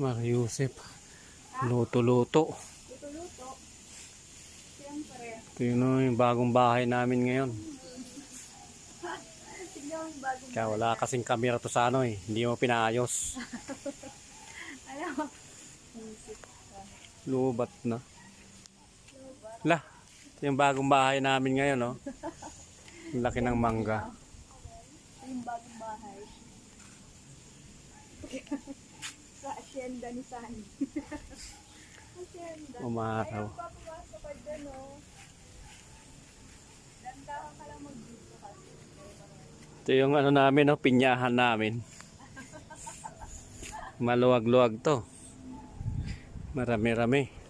Mar Yusef. Luto-luto. Luto-luto. Siyempre. Ito yung bagong bahay namin ngayon. Tignan mo yung bagong Kaya wala kasing camera to sa ano eh. Hindi mo pinaayos. Alam mo. Isip ka. Lubat na. Lah. Ito yung bagong bahay namin ngayon, no? Ang laki ng mangga. Ito yung bagong bahay. Sa asyenda ni Sani. Asyenda. Umaraw. Ayaw pa pumasok ka dyan, oh. Dandahan ka lang mag-dito kasi. Ito yung ano namin, no? Pinyahan namin. Maluwag-luwag to. Marami-rami.